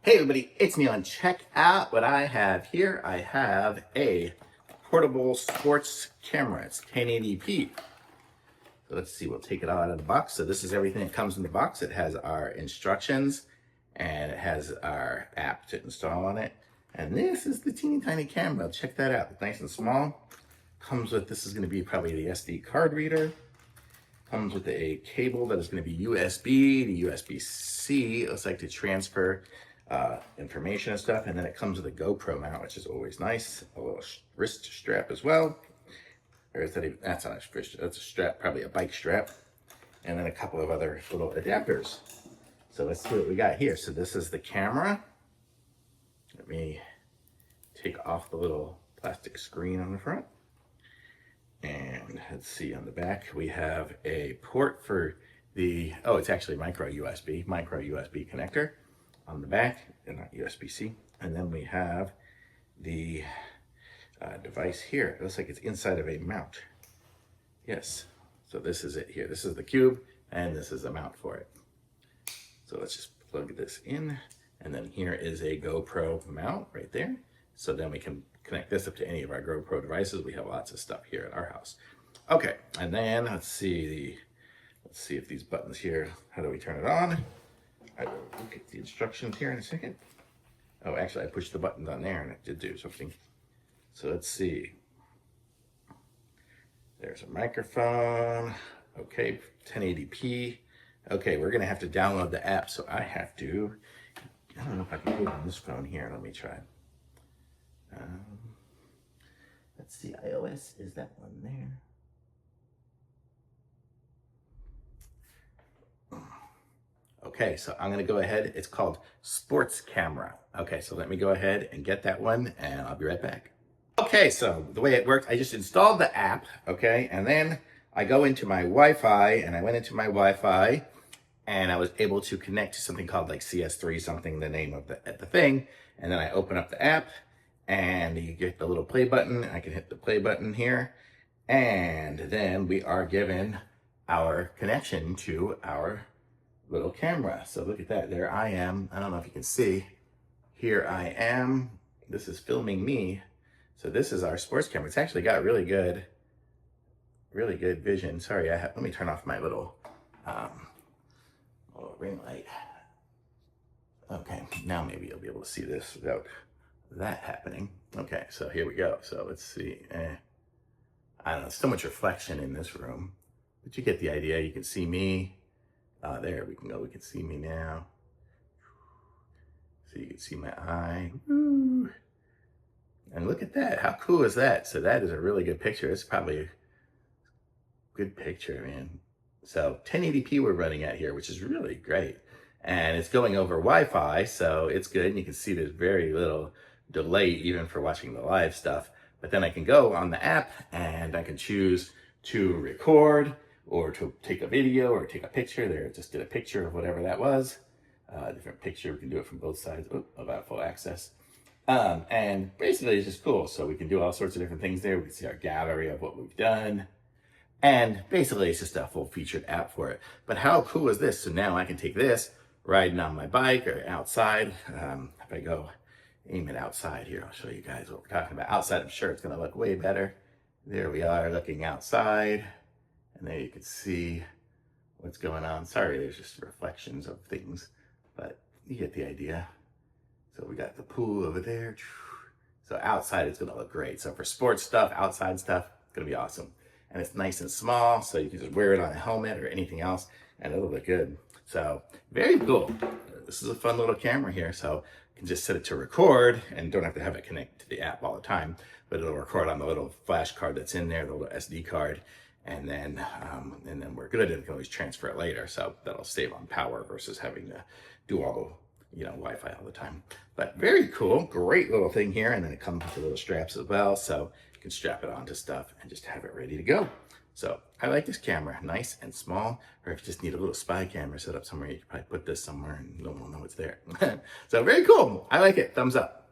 Hey everybody, it's Neil, and check out what I have here. I have a portable sports camera. It's 1080p. So let's see, we'll take it out of the box. So this is everything that comes in the box. It has our instructions and it has our app to install on it. And this is the teeny tiny camera. Check that out. It's nice and small. Comes with, this is going to be probably the SD card reader. Comes with a cable that is going to be USB to USB-C. It looks like to transfer information and stuff. And then it comes with a GoPro mount, which is always nice. A little wrist strap as well. Or is that even, that's not a wrist, that's a strap, probably a bike strap. And then a couple of other little adapters. So let's see what we got here. So this is the camera. Let me take off the little plastic screen on the front. And let's see, on the back we have a port for the, oh, it's actually micro USB connector on the back, and not USB-C. And then we have the device here. It looks like it's inside of a mount. Yes, so this is it here. This is the cube, and this is the mount for it. So let's just plug this in, and then here is a GoPro mount right there. So then we can connect this up to any of our GoPro devices. We have lots of stuff here at our house. Okay, and then let's see if these buttons here, how do we turn it on? I will look at the instructions here in a second. Oh, actually I pushed the buttons on there and it did do something. So let's see. There's a microphone. Okay, 1080p. Okay, we're gonna have to download the app, so I have to, I don't know if I can do it on this phone here. Let me try. Let's see, iOS, is that one there? Okay, so I'm gonna go ahead, it's called Sports Camera. Okay, so let me go ahead and get that one and I'll be right back. Okay, so the way it worked, I just installed the app, okay, and then I go into my Wi-Fi, and I went into my Wi-Fi and I was able to connect to something called like CS3 something, the name of the thing, and then I open up the app, and you get the little play button. I can hit the play button here, and then we are given our connection to our little camera. So look at that, there I am. I don't know if you can see. Here I am. This is filming me. So this is our sports camera. It's actually got really good vision. Sorry, let me turn off my little ring light. Okay, now maybe you'll be able to see this without that happening. Okay, so here we go. So let's see. I don't know, so much reflection in this room, but you get the idea. You can see me. There we can go. We can see me now. So you can see my eye. Woo. And look at that. How cool is that? So that is a really good picture. It's probably a good picture, man. So 1080p we're running at here, which is really great. And it's going over Wi-Fi, so it's good. And you can see there's very little delay even for watching the live stuff. But then I can go on the app and I can choose to record or to take a video or take a picture. There, just did a picture of whatever that was. Different picture, we can do it from both sides. Oh, about full access. And basically it's just cool. So we can do all sorts of different things there. We can see our gallery of what we've done. And basically it's just a full featured app for it. But how cool is this? So now I can take this riding on my bike or outside. If I go aim it outside here, I'll show you guys what we're talking about. Outside, I'm sure it's gonna look way better. There we are looking outside. And there you can see what's going on. Sorry, there's just reflections of things, but you get the idea. So we got the pool over there. So outside, it's gonna look great. So for sports stuff, outside stuff, it's gonna be awesome. And it's nice and small, so you can just wear it on a helmet or anything else, and it'll look good. So very cool. This is a fun little camera here. So you can just set it to record and don't have to have it connect to the app all the time, but it'll record on the little flash card that's in there, the little SD card. And then we're good, and we can always transfer it later. So that'll save on power versus having to do all, Wi-Fi all the time. But very cool, great little thing here. And then it comes with the little straps as well. So you can strap it onto stuff and just have it ready to go. So I like this camera, nice and small. Or if you just need a little spy camera set up somewhere, you can probably put this somewhere and no one will know it's there. So very cool, I like it, thumbs up.